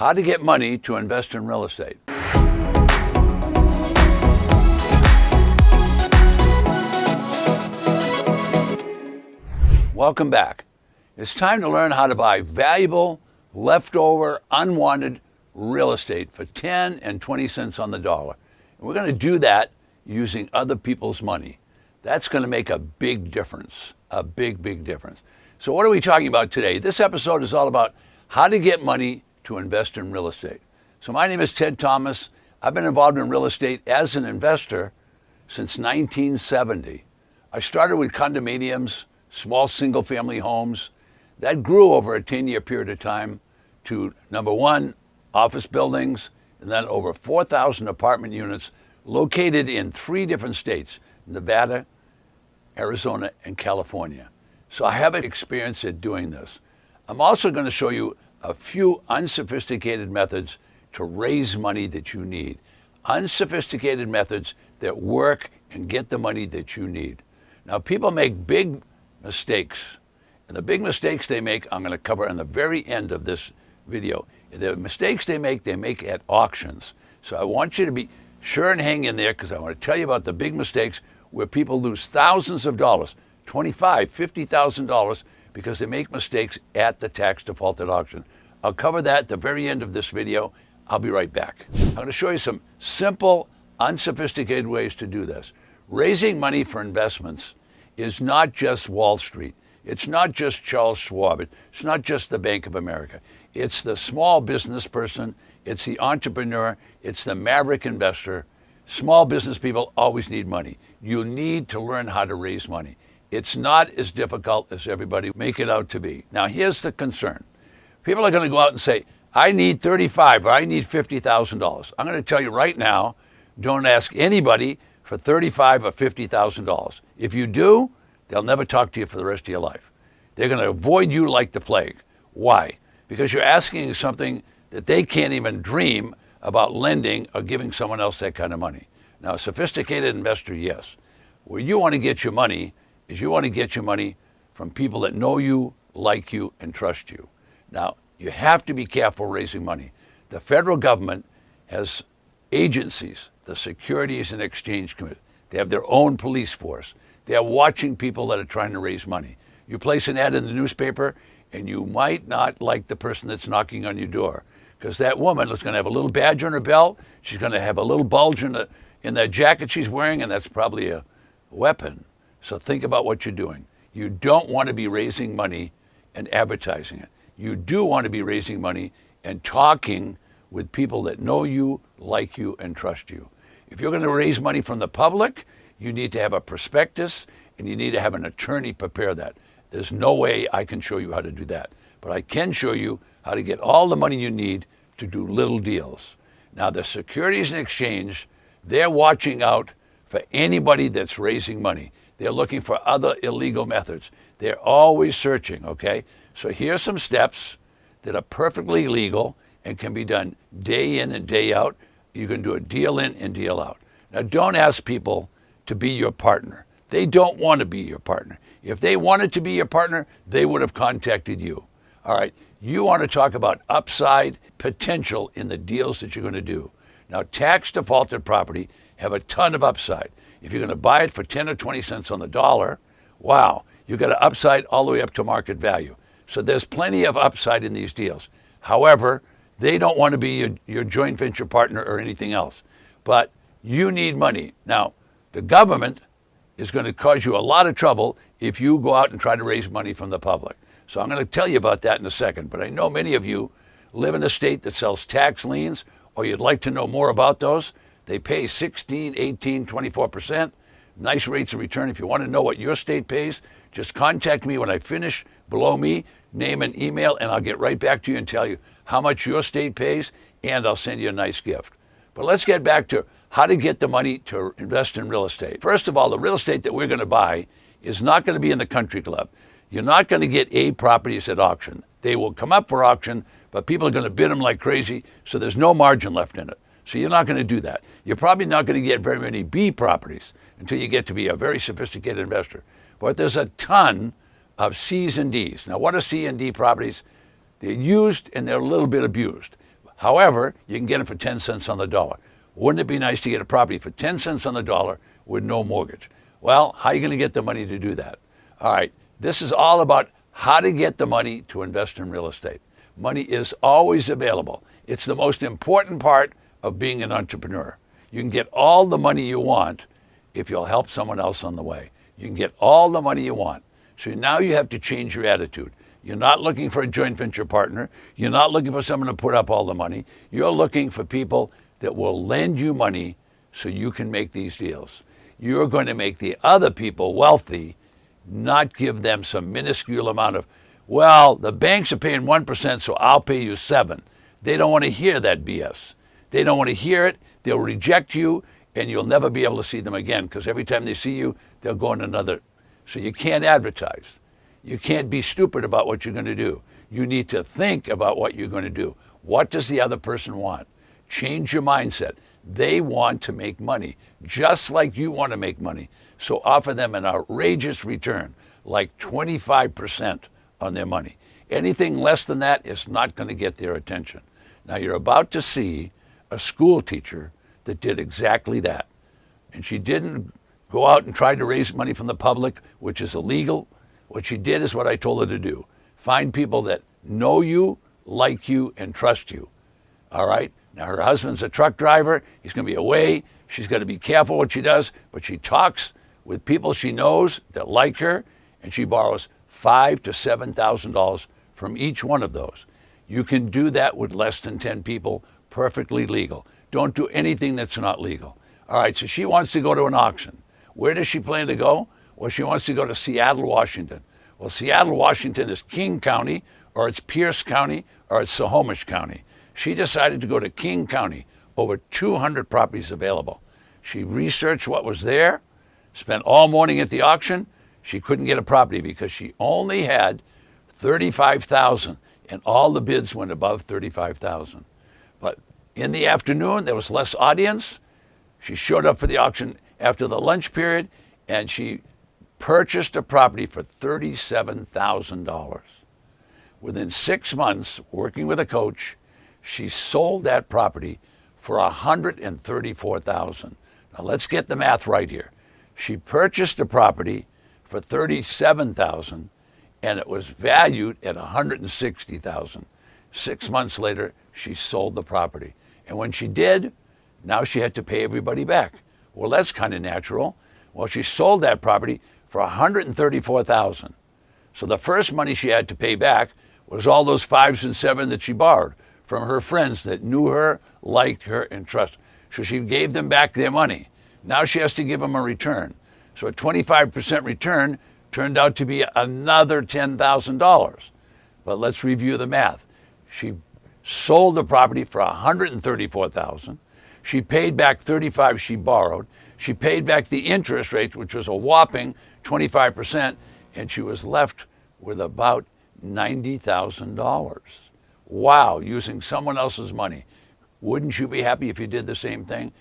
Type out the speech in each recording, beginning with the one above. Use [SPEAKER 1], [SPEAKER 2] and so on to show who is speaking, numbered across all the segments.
[SPEAKER 1] How to get money to invest in real estate. Welcome back. It's time to learn how to buy valuable, leftover, unwanted real estate for 10 and 20 cents on the dollar. And we're going to do that using other people's money. That's going to make a big difference, a big, big difference. So what are we talking about today? This episode is all about how to get money to invest in real estate. So my name is Ted Thomas. I've been involved in real estate as an investor since 1970. I started with condominiums, small single-family homes. That grew over a 10-year period of time to, number one, office buildings, and then over 4,000 apartment units located in 3 different states, Nevada, Arizona, and California. So I have experience at doing this. I'm also going to show you a few unsophisticated methods to raise money that you need. Unsophisticated methods that work and get the money that you need. Now, people make big mistakes. And the big mistakes they make, I'm going to cover in the very end of this video. The mistakes they make at auctions. So I want you to be sure and hang in there, because I want to tell you about the big mistakes where people lose thousands of dollars, $25,000, $50,000, because they make mistakes at the tax defaulted auction. I'll cover that at the very end of this video. I'll be right back. I'm going to show you some simple, unsophisticated ways to do this. Raising money for investments is not just Wall Street. It's not just Charles Schwab. It's not just the Bank of America. It's the small business person. It's the entrepreneur. It's the maverick investor. Small business people always need money. You need to learn how to raise money. It's not as difficult as everybody make it out to be. Now, here's the concern. People are going to go out and say, I need $35,000 or I need $50,000. I'm going to tell you right now, don't ask anybody for $35,000 or $50,000. If you do, they'll never talk to you for the rest of your life. They're going to avoid you like the plague. Why? Because you're asking something that they can't even dream about lending or giving someone else that kind of money. Now, a sophisticated investor, yes. Where you want to get your money is you want to get your money from people that know you, like you, and trust you. Now, you have to be careful raising money. The federal government has agencies, the Securities and Exchange Commission. They have their own police force. They are watching people that are trying to raise money. You place an ad in the newspaper, and you might not like the person that's knocking on your door, because that woman is going to have a little badge on her belt. She's going to have a little bulge in that jacket she's wearing, and that's probably a weapon. So think about what you're doing. You don't want to be raising money and advertising it. You do want to be raising money and talking with people that know you, like you, and trust you. If you're going to raise money from the public, you need to have a prospectus, and you need to have an attorney prepare that. There's no way I can show you how to do that. But I can show you how to get all the money you need to do little deals. Now, the Securities and Exchange, they're watching out for anybody that's raising money. They're looking for other illegal methods. They're always searching, okay? So here's some steps that are perfectly legal and can be done day in and day out. You can do a deal in and deal out. Now, don't ask people to be your partner. They don't want to be your partner. If they wanted to be your partner, they would have contacted you. All right, you want to talk about upside potential in the deals that you're going to do. Now, tax defaulted property have a ton of upside. If you're going to buy it for 10 or 20 cents on the dollar, wow, you've got an upside all the way up to market value. So there's plenty of upside in these deals. However, they don't want to be your joint venture partner or anything else. But you need money. Now, the government is going to cause you a lot of trouble if you go out and try to raise money from the public. So I'm going to tell you about that in a second. But I know many of you live in a state that sells tax liens, or you'd like to know more about those. They pay 16, 18, 24%. Nice rates of return. If you want to know what your state pays, just contact me when I finish. Below me, name and email, and I'll get right back to you and tell you how much your state pays, and I'll send you a nice gift. But let's get back to how to get the money to invest in real estate. First of all, the real estate that we're going to buy is not going to be in the country club. You're not going to get A properties at auction. They will come up for auction, but people are going to bid them like crazy, so there's no margin left in it. So you're not going to do that. You're probably not going to get very many B properties until you get to be a very sophisticated investor. But there's a ton of C's and D's. Now, what are C and D properties? They're used and they're a little bit abused. However, you can get them for 10 cents on the dollar. Wouldn't it be nice to get a property for 10 cents on the dollar with no mortgage? Well, how are you going to get the money to do that? All right, this is all about how to get the money to invest in real estate. Money is always available. It's the most important part of being an entrepreneur. You can get all the money you want if you'll help someone else on the way. You can get all the money you want. So now you have to change your attitude. You're not looking for a joint venture partner. You're not looking for someone to put up all the money. You're looking for people that will lend you money so you can make these deals. You're going to make the other people wealthy, not give them some minuscule amount of, well, the banks are paying 1%, so I'll pay you 7%. They don't want to hear that BS. They don't want to hear it. They'll reject you, and you'll never be able to see them again, because every time they see you, they'll go on another. So you can't advertise. You can't be stupid about what you're going to do. You need to think about what you're going to do. What does the other person want? Change your mindset. They want to make money, just like you want to make money. So offer them an outrageous return, like 25% on their money. Anything less than that is not going to get their attention. Now you're about to see a school teacher that did exactly that. And she didn't go out and try to raise money from the public, which is illegal. What she did is what I told her to do. Find people that know you, like you, and trust you. All right? Now her husband's a truck driver. He's going to be away. She's got to be careful what she does, but she talks with people she knows that like her, and she borrows $5,000 to $7,000 from each one of those. You can do that with less than 10 people, perfectly legal. Don't do anything that's not legal. All right, so she wants to go to an auction. Where does she plan to go? Well, she wants to go to Seattle, Washington. Well, Seattle, Washington is King County, or it's Pierce County, or it's Snohomish County. She decided to go to King County, over 200 properties available. She researched what was there, spent all morning at the auction. She couldn't get a property because she only had $35,000, and all the bids went above $35,000. But in the afternoon, there was less audience. She showed up for the auction after the lunch period, and she purchased a property for $37,000. Within 6 months, working with a coach, she sold that property for $134,000. Now let's get the math right here. She purchased a property for $37,000, and it was valued at $160,000. 6 months later, she sold the property. And when she did, now she had to pay everybody back. Well, that's kind of natural. Well, she sold that property for $134,000. So the first money she had to pay back was all those 5s and 7s that she borrowed from her friends that knew her, liked her, and trusted. So she gave them back their money. Now she has to give them a return. So a 25% return turned out to be another $10,000. But let's review the math. She sold the property for $134,000. She paid back $35,000 she borrowed. She paid back the interest rate, which was a whopping 25%, and she was left with about $90,000. Wow, using someone else's money. Wouldn't you be happy if you did the same thing?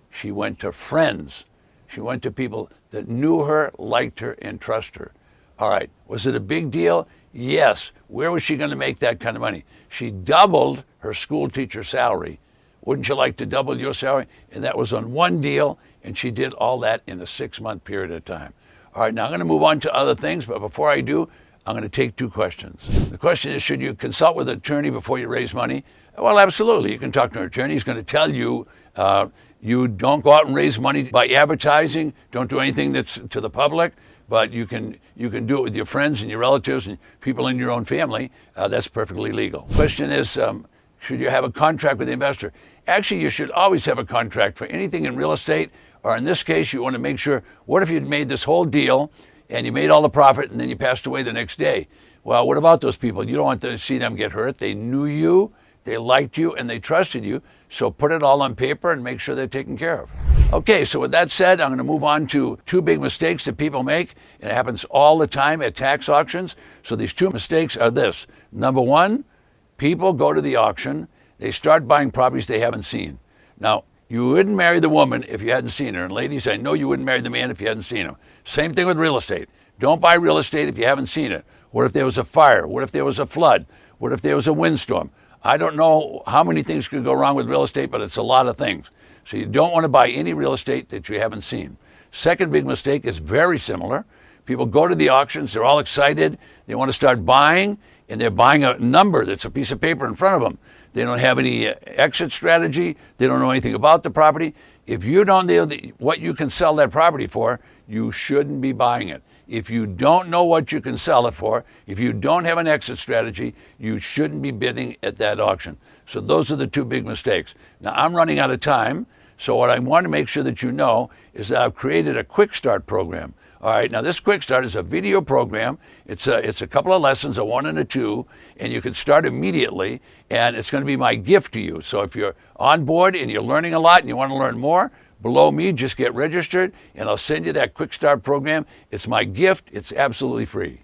[SPEAKER 1] She went to friends. She went to people that knew her, liked her, and trusted her. All right, was it a big deal? Yes. Where was she going to make that kind of money? She doubled her school teacher salary. Wouldn't you like to double your salary? And that was on one deal, and she did all that in a 6-month period of time. All right, now I'm going to move on to other things, but before I do, I'm going to take 2 questions. The question is, should you consult with an attorney before you raise money? Well, absolutely. You can talk to an attorney. He's going to tell you, you don't go out and raise money by advertising. Don't do anything that's to the public, but you can do it with your friends and your relatives and people in your own family. That's perfectly legal. Question is, should you have a contract with the investor? Actually, you should always have a contract for anything in real estate, or in this case, you want to make sure, what if you'd made this whole deal and you made all the profit and then you passed away the next day? Well, what about those people? You don't want to see them get hurt. They knew you, they liked you, and they trusted you. So put it all on paper and make sure they're taken care of. Okay, so with that said, I'm going to move on to 2 big mistakes that people make. It happens all the time at tax auctions. So these 2 mistakes are this. Number 1, people go to the auction, they start buying properties they haven't seen. Now, you wouldn't marry the woman if you hadn't seen her. And ladies, I know you wouldn't marry the man if you hadn't seen him. Same thing with real estate. Don't buy real estate if you haven't seen it. What if there was a fire? What if there was a flood? What if there was a windstorm? I don't know how many things could go wrong with real estate, but it's a lot of things. So you don't want to buy any real estate that you haven't seen. Second big mistake is very similar. People go to the auctions, they're all excited, they want to start buying, and they're buying a number that's a piece of paper in front of them. They don't have any exit strategy, they don't know anything about the property. If you don't know what you can sell that property for, you shouldn't be buying it. If you don't know what you can sell it for, if you don't have an exit strategy, you shouldn't be bidding at that auction. So those are the two big mistakes. Now, I'm running out of time, so what I want to make sure that you know is that I've created a quick start program. All right, now this quick start is a video program. It's a couple of lessons, a 1 and a 2, and you can start immediately, and it's going to be my gift to you. So if you're on board and you're learning a lot and you want to learn more, below me, just get registered, and I'll send you that quick start program. It's my gift. It's absolutely free.